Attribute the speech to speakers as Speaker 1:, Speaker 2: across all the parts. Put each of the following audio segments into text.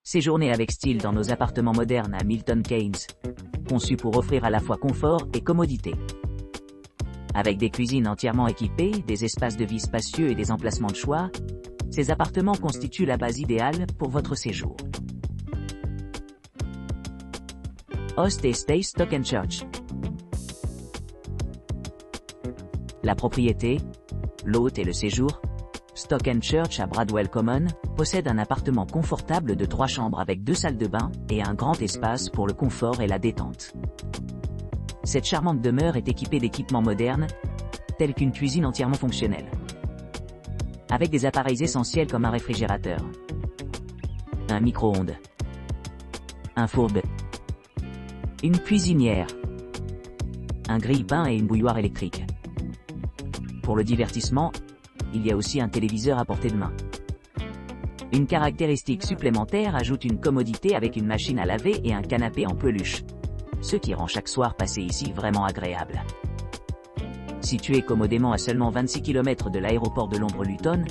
Speaker 1: Séjournez avec style dans nos appartements modernes à Milton Keynes, conçus pour offrir à la fois confort et commodité. Avec des cuisines entièrement équipées, des espaces de vie spacieux et des emplacements de choix, ces appartements constituent la base idéale pour votre séjour. Host et Stay Stock & Church. La propriété, l'hôte et le séjour, Stock & Church à Bradwell Common, possède un appartement confortable de 3 chambres avec 2 salles de bain et un grand espace pour le confort et la détente. Cette charmante demeure est équipée d'équipements modernes, tels qu'une cuisine entièrement fonctionnelle, avec des appareils essentiels comme un réfrigérateur, un micro-ondes, un four, une cuisinière, un grille-pain et une bouilloire électrique. Pour le divertissement, il y a aussi un téléviseur à portée de main. Une caractéristique supplémentaire ajoute une commodité avec une machine à laver et un canapé en peluche, ce qui rend chaque soir passé ici vraiment agréable. Situé commodément à seulement 26 km de l'aéroport de Londres-Luton,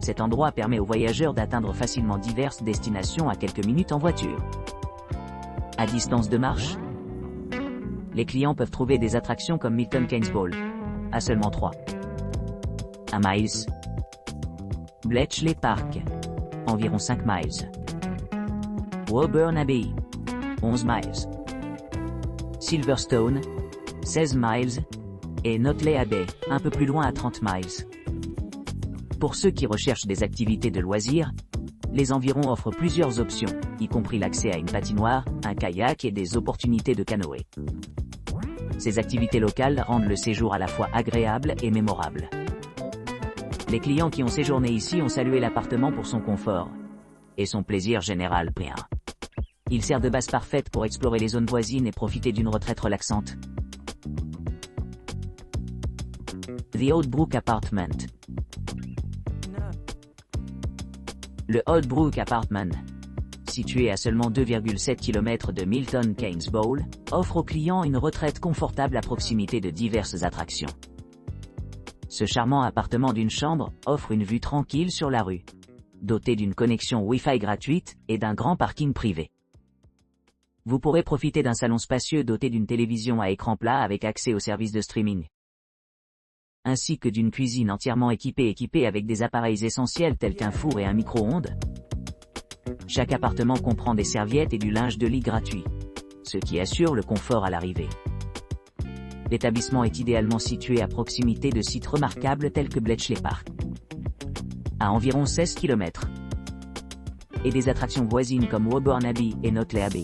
Speaker 1: cet endroit permet aux voyageurs d'atteindre facilement diverses destinations à quelques minutes en voiture. À distance de marche, les clients peuvent trouver des attractions comme Milton Keynes Bowl, à seulement 3 miles. Bletchley Park, environ 5 miles. Woburn Abbey, 11 miles. Silverstone, 16 miles. Et Notley Abbey, un peu plus loin à 30 miles. Pour ceux qui recherchent des activités de loisirs, les environs offrent plusieurs options, y compris l'accès à une patinoire, un kayak et des opportunités de canoë. Ces activités locales rendent le séjour à la fois agréable et mémorable. Les clients qui ont séjourné ici ont salué l'appartement pour son confort et son plaisir général. Il sert de base parfaite pour explorer les zones voisines et profiter d'une retraite relaxante. The Old Brook Apartment. Le Old Brook Apartment, situé à seulement 2,7 km de Milton Keynes Bowl, offre aux clients une retraite confortable à proximité de diverses attractions. Ce charmant appartement d'une chambre offre une vue tranquille sur la rue, doté d'une connexion Wi-Fi gratuite et d'un grand parking privé. Vous pourrez profiter d'un salon spacieux doté d'une télévision à écran plat avec accès aux services de streaming, ainsi que d'une cuisine entièrement équipée avec des appareils essentiels tels qu'un four et un micro-ondes. Chaque appartement comprend des serviettes et du linge de lit gratuit, ce qui assure le confort à l'arrivée. L'établissement est idéalement situé à proximité de sites remarquables tels que Bletchley Park, à environ 16 km, et des attractions voisines comme Woburn Abbey et Notley Abbey,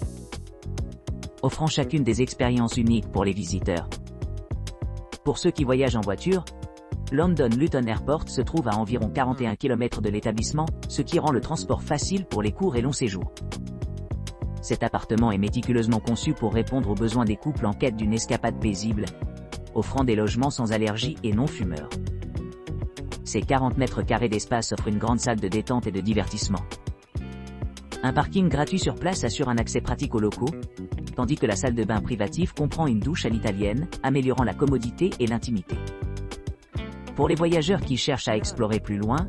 Speaker 1: offrant chacune des expériences uniques pour les visiteurs. Pour ceux qui voyagent en voiture, London Luton Airport se trouve à environ 41 km de l'établissement, ce qui rend le transport facile pour les courts et longs séjours. Cet appartement est méticuleusement conçu pour répondre aux besoins des couples en quête d'une escapade paisible, offrant des logements sans allergie et non fumeurs. Ces 40 mètres carrés d'espace offrent une grande salle de détente et de divertissement. Un parking gratuit sur place assure un accès pratique aux locaux, tandis que la salle de bain privative comprend une douche à l'italienne, améliorant la commodité et l'intimité. Pour les voyageurs qui cherchent à explorer plus loin,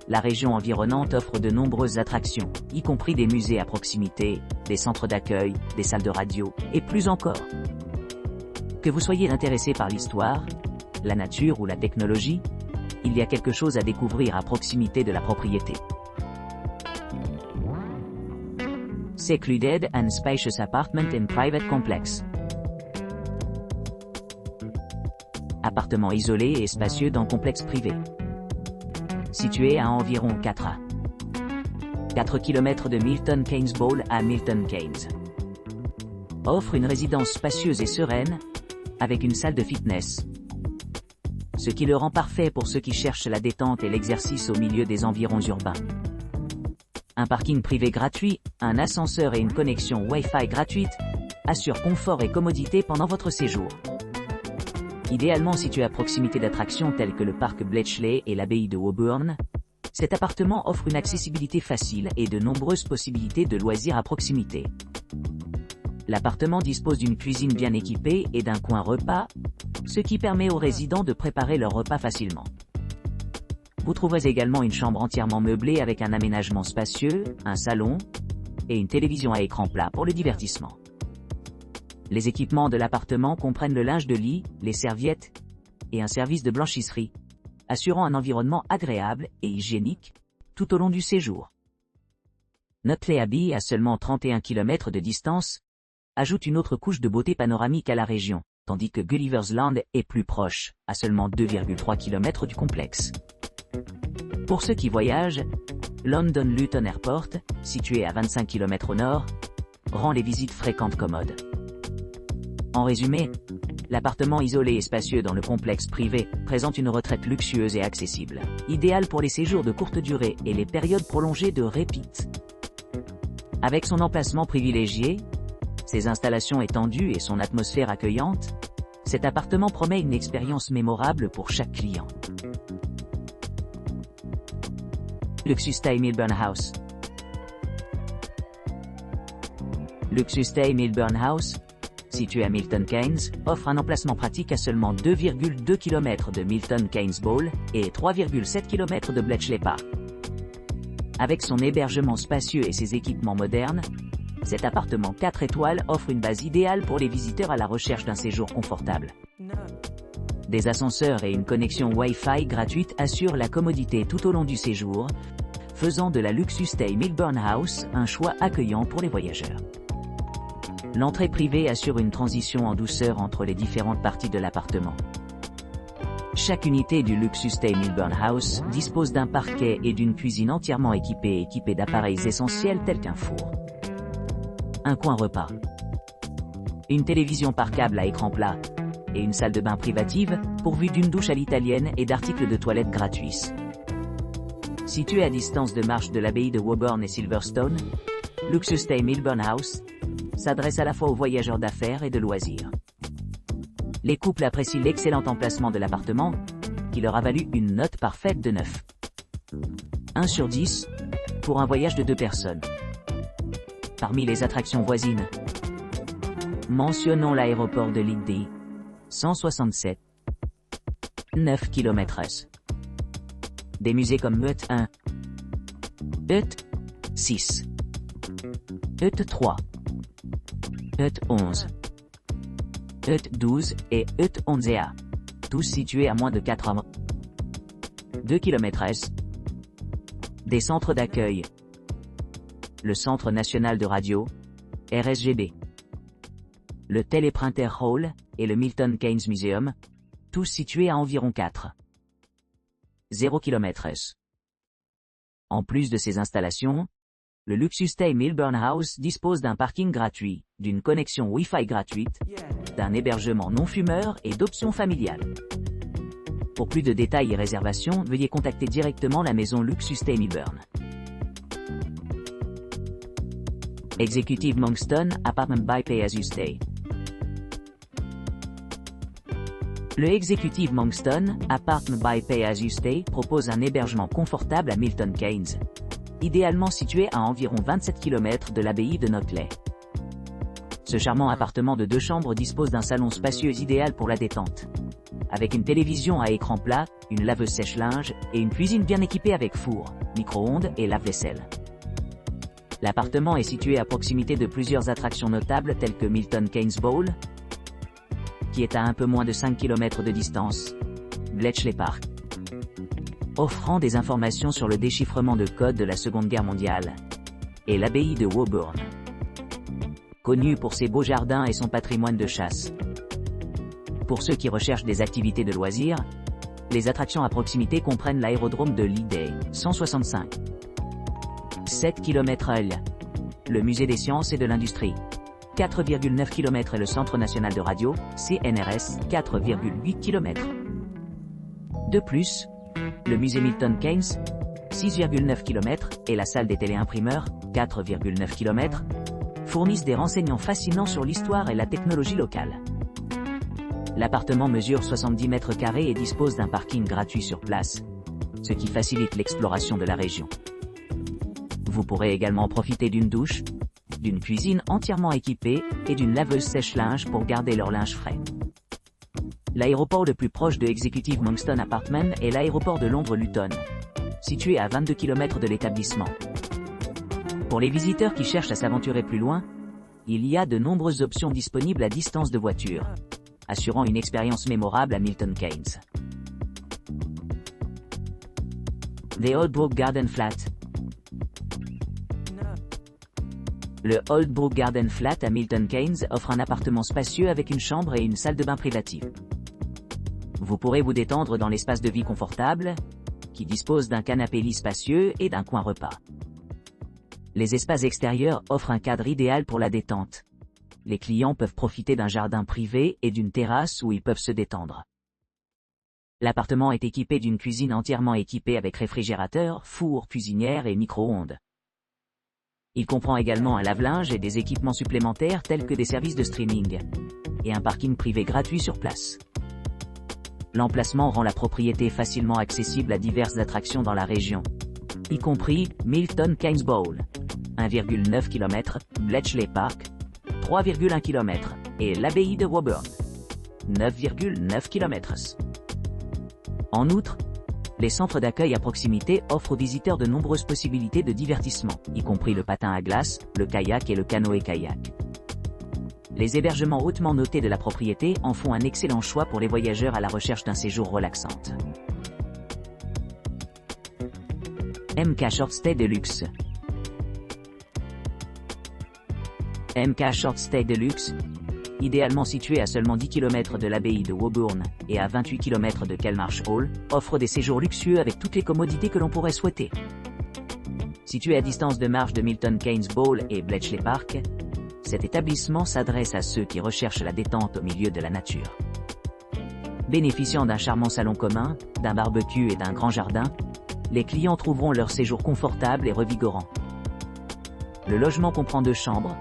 Speaker 1: la région environnante offre de nombreuses attractions, y compris des musées à proximité, des centres d'accueil, des salles de radio, et plus encore. Que vous soyez intéressé par l'histoire, la nature ou la technologie, il y a quelque chose à découvrir à proximité de la propriété. Secluded and Spacious Apartment in Private Complex. Appartement isolé et spacieux dans complexe privé. Situé à environ 4 km de Milton Keynes Bowl à Milton Keynes. Offre une résidence spacieuse et sereine, avec une salle de fitness, ce qui le rend parfait pour ceux qui cherchent la détente et l'exercice au milieu des environs urbains. Un parking privé gratuit, un ascenseur et une connexion Wi-Fi gratuite assurent confort et commodité pendant votre séjour. Idéalement situé à proximité d'attractions telles que le parc Bletchley et l'abbaye de Woburn, cet appartement offre une accessibilité facile et de nombreuses possibilités de loisirs à proximité. L'appartement dispose d'une cuisine bien équipée et d'un coin repas, ce qui permet aux résidents de préparer leur repas facilement. Vous trouverez également une chambre entièrement meublée avec un aménagement spacieux, un salon, et une télévision à écran plat pour le divertissement. Les équipements de l'appartement comprennent le linge de lit, les serviettes et un service de blanchisserie, assurant un environnement agréable et hygiénique tout au long du séjour. Notley Abbey, à seulement 31 km de distance, ajoute une autre couche de beauté panoramique à la région, tandis que Gulliver's Land est plus proche, à seulement 2,3 km du complexe. Pour ceux qui voyagent, London Luton Airport, situé à 25 km au nord, rend les visites fréquentes commodes. En résumé, l'appartement isolé et spacieux dans le complexe privé présente une retraite luxueuse et accessible, idéale pour les séjours de courte durée et les périodes prolongées de répit. Avec son emplacement privilégié, ses installations étendues et son atmosphère accueillante, cet appartement promet une expérience mémorable pour chaque client. Luxus Stay Milburn House. Luxus Stay Milburn House, situé à Milton Keynes, offre un emplacement pratique à seulement 2,2 km de Milton Keynes Bowl et 3,7 km de Bletchley Park. Avec son hébergement spacieux et ses équipements modernes, cet appartement 4 étoiles offre une base idéale pour les visiteurs à la recherche d'un séjour confortable. Des ascenseurs et une connexion Wi-Fi gratuite assurent la commodité tout au long du séjour, faisant de la Luxus Stay Milburn House un choix accueillant pour les voyageurs. L'entrée privée assure une transition en douceur entre les différentes parties de l'appartement. Chaque unité du Luxus Stay Milburn House dispose d'un parquet et d'une cuisine entièrement équipée d'appareils essentiels tels qu'un four, un coin repas, une télévision par câble à écran plat et une salle de bain privative pourvue d'une douche à l'italienne et d'articles de toilette gratuits. Situé à distance de marche de l'abbaye de Woburn et Silverstone, Luxus Stay Milburn House s'adresse à la fois aux voyageurs d'affaires et de loisirs. Les couples apprécient l'excellent emplacement de l'appartement, qui leur a valu une note parfaite de 9. 1 sur 10, pour un voyage de 2 personnes. Parmi les attractions voisines, mentionnons l'aéroport de Liddy, 167, 9 km/s. Des musées comme Meut 1, Meut 6, Meut 3, Meut 11, Meut 12 et Meut 11A, tous situés à moins de 2 km/s. Des centres d'accueil, le Centre National de Radio, RSGB, le Teleprinter Hall et le Milton Keynes Museum, tous situés à environ 0 km/s. En plus de ces installations, le Luxus Stay Milburn House dispose d'un parking gratuit, d'une connexion Wi-Fi gratuite, d'un hébergement non-fumeur et d'options familiales. Pour plus de détails et réservations, veuillez contacter directement la maison Luxus Stay Milburn. Executive Monkston Apartment by Pay As You Stay. Le Executive Monkston Apartment by Pay As You Stay propose un hébergement confortable à Milton Keynes, idéalement situé à environ 27 km de l'abbaye de Notley. Ce charmant appartement de 2 chambres dispose d'un salon spacieux idéal pour la détente, avec une télévision à écran plat, une laveuse sèche-linge et une cuisine bien équipée avec four, micro-ondes et lave-vaisselle. L'appartement est situé à proximité de plusieurs attractions notables telles que Milton Keynes Bowl, qui est à un peu moins de 5 km de distance, Bletchley Park, offrant des informations sur le déchiffrement de codes de la Seconde Guerre mondiale, et l'abbaye de Woburn, connue pour ses beaux jardins et son patrimoine de chasse. Pour ceux qui recherchent des activités de loisirs, les attractions à proximité comprennent l'aérodrome de Liddy, 165, 7 km/l, le musée des sciences et de l'industrie, 4,9 km et le Centre national de radio, CNRS, 4,8 km. De plus, le musée Milton Keynes, 6,9 km, et la salle des téléimprimeurs, 4,9 km, fournissent des renseignements fascinants sur l'histoire et la technologie locale. L'appartement mesure 70 mètres carrés et dispose d'un parking gratuit sur place, ce qui facilite l'exploration de la région. Vous pourrez également profiter d'une douche, d'une cuisine entièrement équipée et d'une laveuse sèche-linge pour garder leur linge frais. L'aéroport le plus proche de Executive Monkston Apartment est l'aéroport de Londres Luton, situé à 22 km de l'établissement. Pour les visiteurs qui cherchent à s'aventurer plus loin, il y a de nombreuses options disponibles à distance de voiture, assurant une expérience mémorable à Milton Keynes. The Old Brook Garden Flat. Le Old Brook Garden Flat à Milton Keynes offre un appartement spacieux avec une chambre et une salle de bain privative. Vous pourrez vous détendre dans l'espace de vie confortable, qui dispose d'un canapé-lit spacieux et d'un coin repas. Les espaces extérieurs offrent un cadre idéal pour la détente. Les clients peuvent profiter d'un jardin privé et d'une terrasse où ils peuvent se détendre. L'appartement est équipé d'une cuisine entièrement équipée avec réfrigérateur, four, cuisinière et micro-ondes. Il comprend également un lave-linge et des équipements supplémentaires tels que des services de streaming, et un parking privé gratuit sur place. L'emplacement rend la propriété facilement accessible à diverses attractions dans la région, y compris Milton Keynes Bowl, 1,9 km, Bletchley Park, 3,1 km, et l'abbaye de Woburn, 9,9 km. En outre, les centres d'accueil à proximité offrent aux visiteurs de nombreuses possibilités de divertissement, y compris le patin à glace, le kayak et le canoë-kayak. Les hébergements hautement notés de la propriété en font un excellent choix pour les voyageurs à la recherche d'un séjour relaxant. MK Short Stay Deluxe. MK Short Stay Deluxe, idéalement situé à seulement 10 km de l'abbaye de Woburn et à 28 km de Kelmarsh Hall, offre des séjours luxueux avec toutes les commodités que l'on pourrait souhaiter. Situé à distance de marche de Milton Keynes Bowl et Bletchley Park, cet établissement s'adresse à ceux qui recherchent la détente au milieu de la nature. Bénéficiant d'un charmant salon commun, d'un barbecue et d'un grand jardin, les clients trouveront leur séjour confortable et revigorant. Le logement comprend 2 chambres,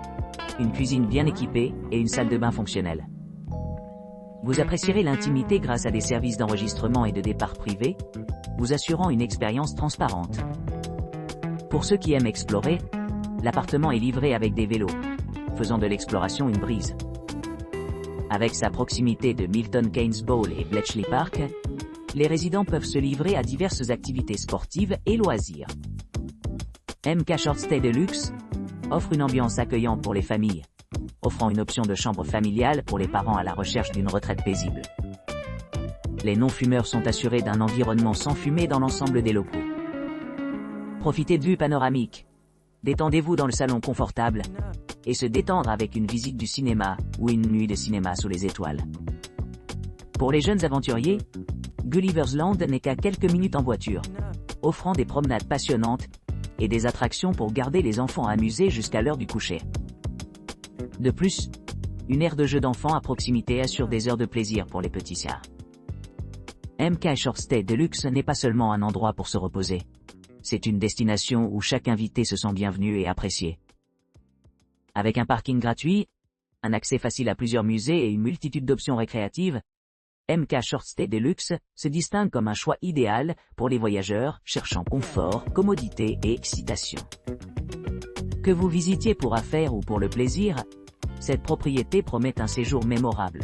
Speaker 1: une cuisine bien équipée et une salle de bain fonctionnelle. Vous apprécierez l'intimité grâce à des services d'enregistrement et de départ privés, vous assurant une expérience transparente. Pour ceux qui aiment explorer, l'appartement est livré avec des vélos, faisant de l'exploration une brise. Avec sa proximité de Milton Keynes Bowl et Bletchley Park, les résidents peuvent se livrer à diverses activités sportives et loisirs. MK Short Stay Deluxe offre une ambiance accueillante pour les familles, offrant une option de chambre familiale pour les parents à la recherche d'une retraite paisible. Les non-fumeurs sont assurés d'un environnement sans fumée dans l'ensemble des locaux. Profitez de vues panoramiques. Détendez-vous dans le salon confortable et se détendre avec une visite du cinéma ou une nuit de cinéma sous les étoiles. Pour les jeunes aventuriers, Gulliver's Land n'est qu'à quelques minutes en voiture, offrant des promenades passionnantes et des attractions pour garder les enfants amusés jusqu'à l'heure du coucher. De plus, une aire de jeu d'enfants à proximité assure des heures de plaisir pour les petits siens. MK Short Stay Deluxe n'est pas seulement un endroit pour se reposer. C'est une destination où chaque invité se sent bienvenu et apprécié. Avec un parking gratuit, un accès facile à plusieurs musées et une multitude d'options récréatives, MK Short Stay Deluxe se distingue comme un choix idéal pour les voyageurs cherchant confort, commodité et excitation. Que vous visitiez pour affaires ou pour le plaisir, cette propriété promet un séjour mémorable.